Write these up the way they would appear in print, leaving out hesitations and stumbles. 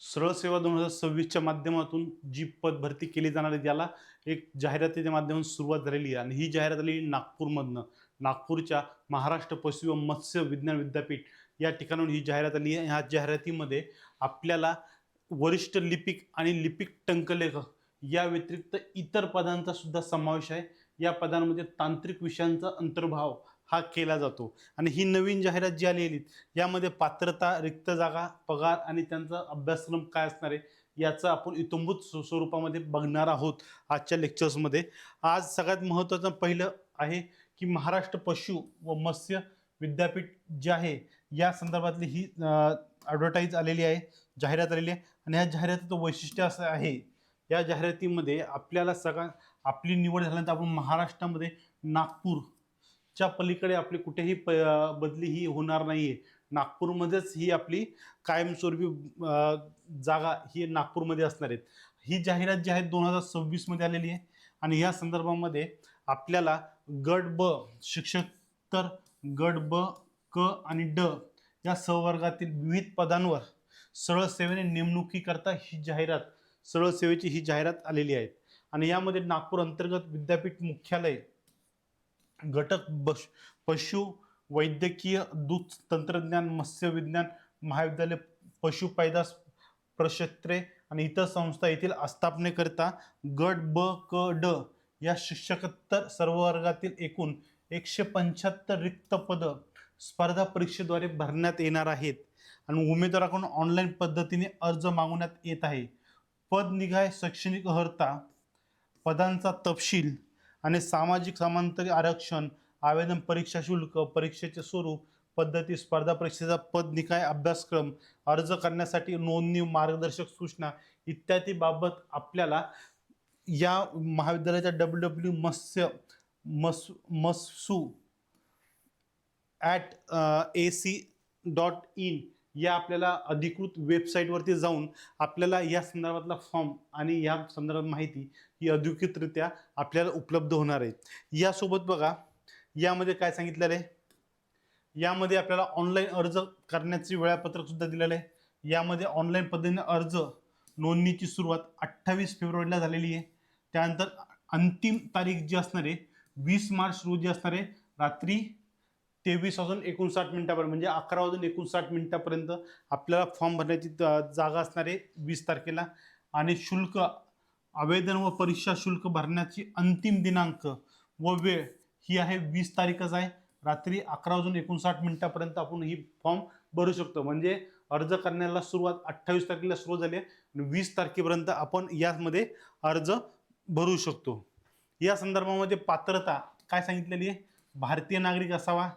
सरळ सेवा 2026च्या माध्यमातून जी पद भरती केली जाणार आहे त्याला एक जाहिरातीच्या माध्यमातून सुरुवात झालेली आहे आणि ही जाहिरात आली नागपूरमधनं. नागपूरच्या महाराष्ट्र पशु व मत्स्य विज्ञान विद्यापीठ या ठिकाणाहून ही जाहिरात आली आहे. ह्या जाहिरातीमध्ये आपल्याला वरिष्ठ लिपिक आणि लिपिक टंकलेखक या व्यतिरिक्त इतर पदांचा सुद्धा समावेश आहे. या पदांमध्ये तांत्रिक विषयांचा अंतर्भाव हा केला जातो आणि ही नवीन जाहिरात जी आलेली यामध्ये पात्रता, रिक्त जागा, पगार आणि त्यांचा अभ्यासक्रम काय असणार आहे याचं आपण इत्थंभूत स्वरूपामध्ये बघणार आहोत आजच्या लेक्चर्समध्ये. आज सगळ्यात महत्त्वाचं पहिलं आहे की महाराष्ट्र पशु व मत्स्य विद्यापीठ जे आहे या संदर्भातली ही ॲडव्हर्टाईज आलेली आहे, जाहिरात आलेली आहे आणि ह्या जाहिरातीचं वैशिष्ट्य असं आहे, या जाहिरातीमध्ये आपल्याला आपली निवड झाल्यानंतर आपण महाराष्ट्रामध्ये नागपूरच्या पलीकडे आपली कुठेही बदली ही होणार नाही आहे. नागपूरमध्येच ही आपली कायमस्वरूपी जागा ही नागपूरमध्ये असणार आहेत. ही जाहिरात जी आहे 2026मध्ये आलेली आहे आणि या संदर्भामध्ये आपल्याला गट ब शिक्षक तर गट ब क आणि ड या सहवर्गातील विविध पदांवर सरळ सेवेने नेमणुकीकरता ही जाहिरात सरळ सेवेची ही जाहिरात आलेली आहे आणि यामध्ये नागपूर अंतर्गत विद्यापीठ मुख्यालय, घटक पशु वैद्यकीय, दूध तंत्रज्ञान, मत्स्य विज्ञान महाविद्यालय, पशु पैदास प्रक्षेत्रे आणि इतर संस्था येथील आस्थापनेकरिता गट ब क ड या शिक्षकेतर सर्व वर्गातील एकूण 175 रिक्त पदं स्पर्धा परीक्षेद्वारे भरण्यात येणार आहेत आणि उमेदवाराकडून ऑनलाईन पद्धतीने अर्ज मागवण्यात येत आहे. पद निघाय, शैक्षणिक अर्हता, पदांचा तपशील आणि सामाजिक समांतर आरक्षण, आवेदन परीक्षा शुल्क, परीक्षेचे स्वरूप, पद्धती, स्पर्धा परीक्षेचा पद निकाय, अभ्यासक्रम, अर्ज करण्यासाठी नोंदणी, मार्गदर्शक सूचना इत्यादी बाबत आपल्याला या महाविद्यालयाच्या www.msu@ac.in या आपल्याला अधिकृत वेबसाईटवरती जाऊन आपल्याला या संदर्भातला फॉर्म आणि या संदर्भात माहिती ही अधिकृतरित्या आपल्याला उपलब्ध होणार आहे. यासोबत बघा यामध्ये काय सांगितलेलं आहे, यामध्ये आपल्याला ऑनलाईन अर्ज करण्याचे वेळापत्रक सुद्धा दिलेलं आहे. यामध्ये ऑनलाईन पद्धतीने अर्ज नोंदणीची सुरुवात 28 फेब्रुवारीला झालेली आहे. त्यानंतर अंतिम तारीख जी असणार आहे 20 मार्च रोजी असणार आहे रात्री 23:59 म्हणजे 11:59 आपल्याला फॉर्म भरण्याची जागा असणार आहे 20 तारखेला आणि शुल्क, आवेदन व परीक्षा शुल्क भरण्याची अंतिम दिनांक व वेळ ही आहे 20 तारीखच आहे. रात्री 11:59 आपण ही फॉर्म भरू शकतो. म्हणजे अर्ज करण्याला सुरुवात 28 तारखेला सुरू झाली आणि 20 तारखेपर्यंत आपण यामध्ये अर्ज भरू शकतो. या संदर्भामध्ये पात्रता काय सांगितलेली आहे, भारतीय नागरिक असावा,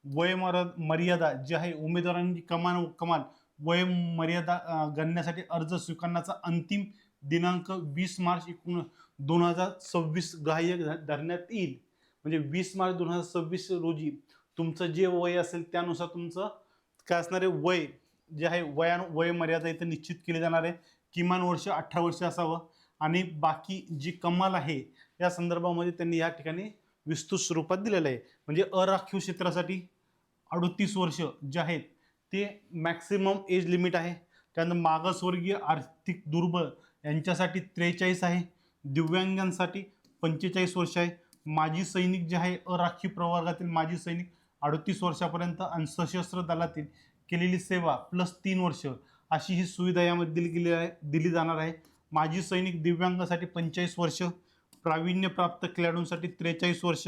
वय मर्यादा जी आहे उमेदवारांनी कमाल वय मर्यादा गणण्यासाठी अर्ज स्वीकारण्याचा अंतिम दिनांक 20 मार्च 2026 ग्राह्य धरण्यात येईल. म्हणजे 20 मार्च 2026 रोजी तुमचं जे वय असेल त्यानुसार तुमचं काय असणार आहे वय जे आहे वय मर्यादा इथे निश्चित केली जाणार आहे. किमान वर्ष 18 वर्ष असावं आणि बाकी जी कमाल आहे या संदर्भामध्ये त्यांनी या ठिकाणी विस्तृत स्वरूपात दिलेलं आहे. म्हणजे अराखीव क्षेत्रासाठी 38 वर्ष जे आहेत ते मॅक्सिमम एज लिमिट आहे. त्यानंतर मागासवर्गीय, आर्थिक दुर्बळ यांच्यासाठी 43 आहे, दिव्यांगांसाठी 45 वर्ष आहे, माजी सैनिक जे आहे अराखीव प्रवर्गातील माजी सैनिक 38 वर्षापर्यंत आणि सशस्त्र दलातील केलेली सेवा +3 वर्ष अशी ही सुविधा यामध्ये दिली जाणार आहे. माजी सैनिक दिव्यांगासाठी 45 वर्ष, प्रावीण्यप्राप्त खेळाडूंसाठी 43 वर्ष,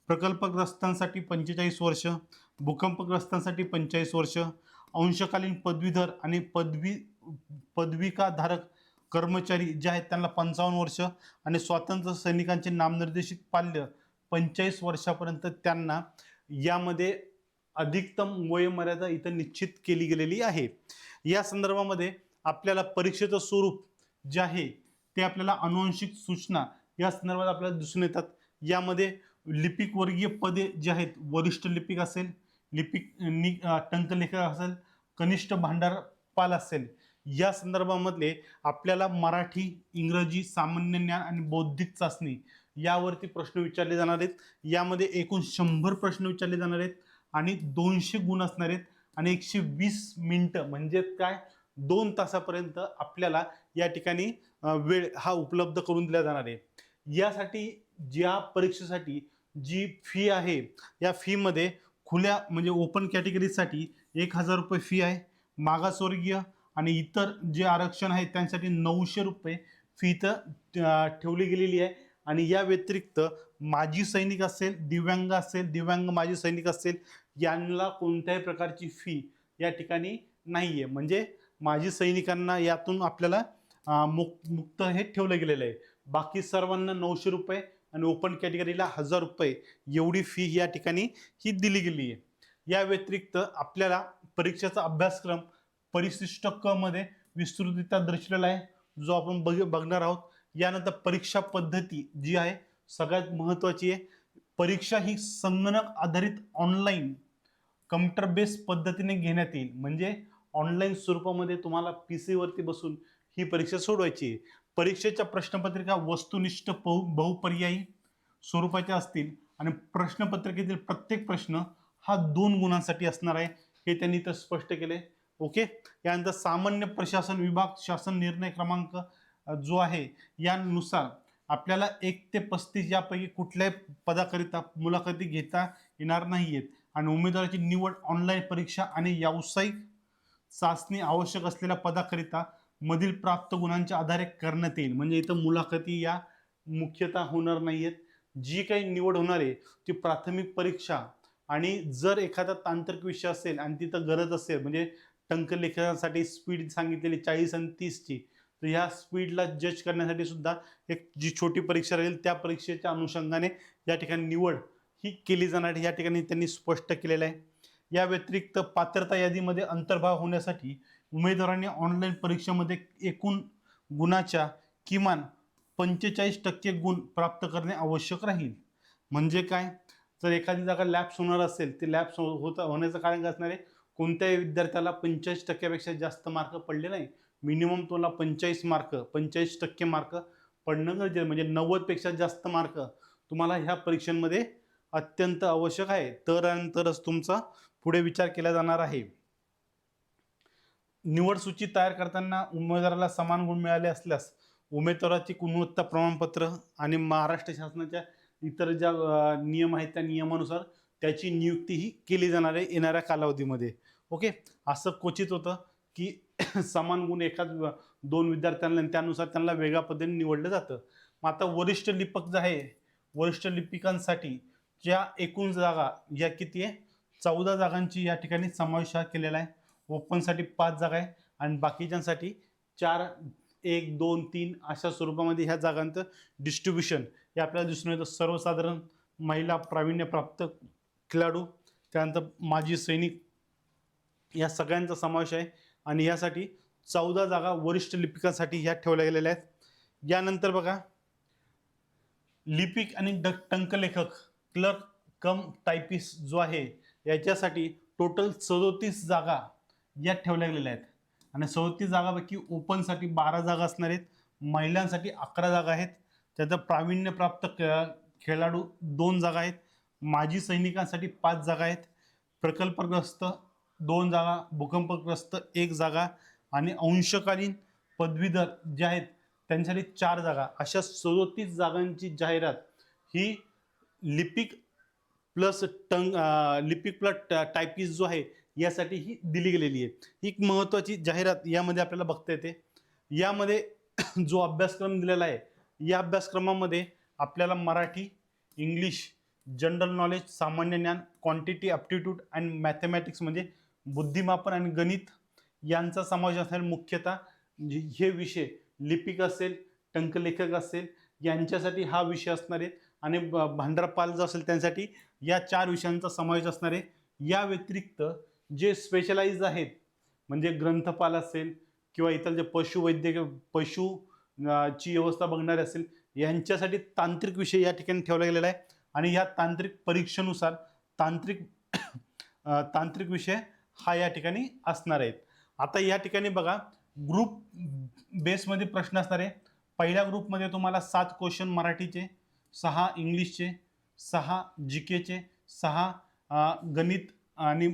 प्रकल्पग्रस्तांसाठी 45 वर्ष, भूकंपग्रस्तांसाठी 45 वर्ष, अंशकालीन पदवीधर आणि पदविकाधारक कर्मचारी जे आहेत त्यांना 55 वर्ष आणि स्वातंत्र्य सैनिकांचे नामनिर्देशित पाल्य 45 वर्षापर्यंत त्यांना यामध्ये अधिकतम वयोमर्यादा इथं निश्चित केली गेलेली आहे. या संदर्भामध्ये आपल्याला परीक्षेचं स्वरूप जे आहे ते आपल्याला अनुवांशिक सूचना या संदर्भात आपल्याला दिसून येतात. यामध्ये लिपिक वर्गीय पदे जे आहेत वरिष्ठ लिपिक असेल, लिपिक टंकलेखक असेल, कनिष्ठ भांडारपाल असेल, या संदर्भामधले आपल्याला मराठी, इंग्रजी, सामान्य ज्ञान आणि बौद्धिक चाचणी यावरती प्रश्न विचारले जाणार आहेत. यामध्ये एकूण 100 प्रश्न विचारले जाणार आहेत आणि 200 गुण असणार आहेत आणि 120 मिनिटं म्हणजे काय 2 तासापर्यंत आपल्याला या ठिकाणी वेळ हा उपलब्ध करून दिला जाणार आहे. यासाठी ज्या परीक्षेसाठी जी फी आहे, या फीमध्ये खुल्या म्हणजे ओपन कॅटेगरीसाठी 1,000 रुपये फी आहे. मागासवर्गीय आणि इतर जे आरक्षण आहे त्यांसाठी 900 रुपये फी इथं ठेवली गेलेली आहे. आणि या व्यतिरिक्त माजी सैनिक असेल, दिव्यांग असेल, दिव्यांग माजी सैनिक असेल, यांना कोणत्याही प्रकारची फी या ठिकाणी नाही आहे. म्हणजे माजी सैनिकांना यातून आपल्याला मुक्त हे ठेवलं गेलेलं आहे. बाकी सर्वांना 900 रुपये आणि ओपन कॅटेगरीला 1,000 रुपये एवढी फी या ठिकाणी ही दिली गेली आहे. या व्यतिरिक्त आपल्याला परीक्षेचा अभ्यासक्रम परिशिष्ट क मध्ये विस्तृतरित्या दर्शवलेला आहे, जो आपण बघणार आहोत. यानंतर परीक्षा पद्धती जी आहे सगळ्यात महत्त्वाची आहे. परीक्षा ही संगणक आधारित ऑनलाईन कम्प्युटर बेस्ड पद्धतीने घेण्यात येईल. म्हणजे ऑनलाईन स्वरूपामध्ये तुम्हाला PC वरती बसून ही परीक्षा सोडवायची आहे. परीक्षेच्या प्रश्नपत्रिका वस्तुनिष्ठ बहुपर्यायी स्वरूपाच्या असतील आणि प्रश्नपत्रिकेतील प्रत्येक प्रश्न हा 2 गुणांसाठी असणार आहे, हे त्यांनी इथं स्पष्ट केले. ओके. यानंतर सामान्य प्रशासन विभाग शासन निर्णय क्रमांक जो आहे यानुसार आपल्याला 1 ते 35 यापैकी कुठल्याही पदाकरिता मुलाखती घेता येणार नाहीयेत आणि उमेदवाराची निवड ऑनलाईन परीक्षा आणि व्यावसायिक चाचणी आवश्यक असलेल्या पदाकरिता मधील प्राप्त गुणांच्या आधारे करण्यात येईल. म्हणजे इथं मुलाखती या मुख्यतः होणार नाहीयेत. जी काही निवड होणार आहे ती प्राथमिक परीक्षा आणि जर एखादा तांत्रिक विषय असेल आणि तिथं गरज असेल, म्हणजे टंकलेखनासाठी स्पीड सांगितलेली 40 आणि 30ची, तर ह्या स्पीडला जज करण्यासाठी सुद्धा एक जी छोटी परीक्षा राहील त्या परीक्षेच्या अनुषंगाने या ठिकाणी निवड ही केली जाणार या ठिकाणी त्यांनी स्पष्ट केलेलं आहे. या व्यतिरिक्त पात्रता यादीमध्ये अंतर्भाव होण्यासाठी उमेदवारांनी ऑनलाईन परीक्षेमध्ये एकूण गुणाच्या किमान 45% गुण प्राप्त करणे आवश्यक राहील. म्हणजे काय, जर एखादी जागा लॅप्स होणार असेल, ते लॅप्स होण्याचं कारण काय असणार आहे, कोणत्याही विद्यार्थ्याला 45% जास्त मार्क पडले नाही. मिनिमम तुम्हाला 45% मार्क पडणं गरजेचं, म्हणजे 90पेक्षा जास्त मार्क तुम्हाला ह्या परीक्षांमध्ये अत्यंत आवश्यक आहे. तरच तुमचा पुढे विचार केला जाणार आहे. निवड सूची तयार करताना उमेदवाराला समान गुण मिळाले असल्यास उमेदवाराची गुणवत्ता प्रमाणपत्र आणि महाराष्ट्र शासनाच्या इतर ज्या नियम आहेत त्या नियमानुसार त्याची नियुक्ती ही केली जाणार आहे येणाऱ्या कालावधीमध्ये. ओके. असं क्वचित होतं की समान गुण एकाच 2 विद्यार्थ्यांना त्यानुसार त्यांना वेगळ्या पद्धतीने निवडलं जातं. मग आता वरिष्ठ लिपक जे आहे, वरिष्ठ लिपिकांसाठी ज्या एकूण जागा या किती आहे, 14 जागांची या ठिकाणी समावेश केलेला आहे. ओपनसाठी 5 जागा आहे आणि बाकीच्यांसाठी 4, 1, 2, 3 अशा स्वरूपामध्ये ह्या जागांचं डिस्ट्रीब्युशन हे आपल्याला दिसून येतं. सर्वसाधारण, महिला, प्रावीण्यप्राप्त खेळाडू, त्यानंतर माजी सैनिक या सगळ्यांचा समावेश आहे आणि यासाठी 14 जागा वरिष्ठ लिपिकांसाठी ह्या ठेवल्या गेलेल्या आहेत. यानंतर बघा, लिपिक आणि टंकलेखक क्लर्क कम टायपिस्ट जो आहे याच्यासाठी टोटल 37 जागा यात ठेवल्या गेलेल्या आहेत आणि 37 जागापैकी ओपनसाठी 12 जागा असणार आहेत, महिलांसाठी 11 जागा आहेत, त्यात प्रावीण्यप्राप्त खेळाडू 2 जागा आहेत, माजी सैनिकांसाठी 5 जागा आहेत, प्रकल्पग्रस्त 2 जागा, भूकंपग्रस्त 1 जागा आणि अंशकालीन पदवीधर जे आहेत त्यांच्यासाठी 4 जागा. अशा 37 जागांची जाहिरात ही लिपिक प्लस टायपिस्ट जो आहे यासाठी ही दिली गेलेली आहे. ही एक महत्त्वाची जाहिरात यामध्ये आपल्याला बघता येते. यामध्ये जो अभ्यासक्रम दिलेला आहे या अभ्यासक्रमामध्ये आपल्याला मराठी, इंग्लिश, जनरल नॉलेज, सामान्य ज्ञान, क्वांटिटी ॲप्टिट्यूड आणि मॅथमॅटिक्स म्हणजे बुद्धिमापन आणि गणित यांचा समावेश असणारे मुख्यतः हे विषय लिपिक असेल, टंकलेखक असेल यांच्यासाठी हा विषय असणार आहे आणि भांडारपाल जो असेल त्यांसाठी या 4 विषयांचा समावेश असणार आहे. या व्यतिरिक्त जे स्पेशलाइज आहेत म्हणजे ग्रंथपाल असेल किंवा इतर जे पशुची व्यवस्था बघणारे असेल यांच्यासाठी तांत्रिक विषय या ठिकाणी ठेवला गेलेला आहे आणि या तांत्रिक परीक्षेनुसार तांत्रिक विषय हा या ठिकाणी असणार आहेत. आता या ठिकाणी बघा, ग्रुप बेसमध्ये प्रश्न असणार आहे. पहिल्या ग्रुपमध्ये तुम्हाला 7 क्वेश्चन मराठीचे, 6 इंग्लिशचे, 6 GKचे, 6 गणित आणि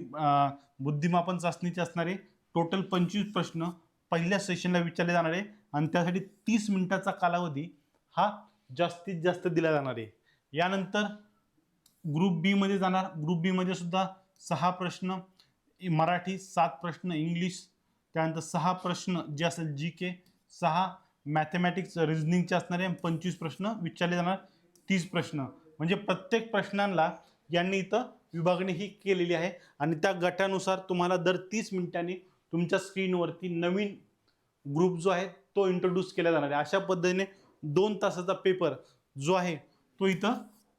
बुद्धिमापन चाचणीचे असणारे टोटल 25 प्रश्न पहिल्या सेशनला विचारले जाणार आहे आणि त्यासाठी 30 मिनिटाचा कालावधी हा जास्तीत जास्त दिला जाणार आहे. यानंतर ग्रुप बी मध्ये जाणार. ग्रुप बी मध्ये सुद्धा 6 प्रश्न मराठी, 7 प्रश्न इंग्लिश, त्यानंतर 6 प्रश्न जे असेल जी के, 6 मॅथमॅटिक्स रिझनिंगचे असणारे 25 प्रश्न विचारले जाणार, 30 प्रश्न. म्हणजे प्रत्येक प्रश्नांना यांनी इथं विभागणी ही केलेली आहे आणि त्या गटानुसार तुम्हाला दर 30 मिनिटांनी तुमच्या स्क्रीनवरती नवीन ग्रुप जो आहे तो इंट्रोड्यूस केला जाणार आहे. अशा पद्धतीने 2 तासाचा पेपर जो आहे तो इथं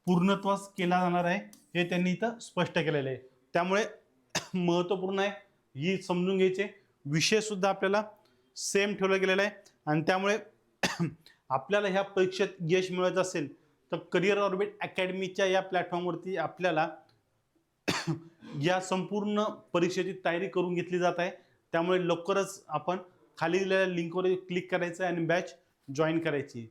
पूर्णत्वास केला जाणार आहे, हे त्यांनी इथं स्पष्ट केलेलं आहे. त्यामुळे महत्त्वपूर्ण आहे ही समजून घ्यायचे. विषय सुद्धा आपल्याला सेम ठेवला गेलेला आहे आणि त्यामुळे आपल्याला ह्या परीक्षेत यश मिळवायचं असेल तर करिअर ऑर्बिट अकॅडमीच्या या प्लॅटफॉर्मवरती आपल्याला या संपूर्ण परीक्षेची तयारी करून घेतली जात आहे. त्यामुळे लवकरच आपण खाली दिलेल्या लिंकवर क्लिक करायचं आणि बॅच जॉईन करायची.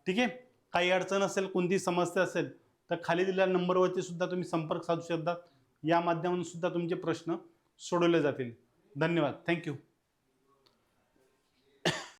ठीक आहे. काही अडचण असेल, कोणती समस्या असेल तर खाली दिलेल्या नंबरवरती सुद्धा तुम्ही संपर्क साधू शकता. या माध्यमातून सुद्धा तुमचे प्रश्न सोडवले जातील. धन्यवाद. थँक्यू.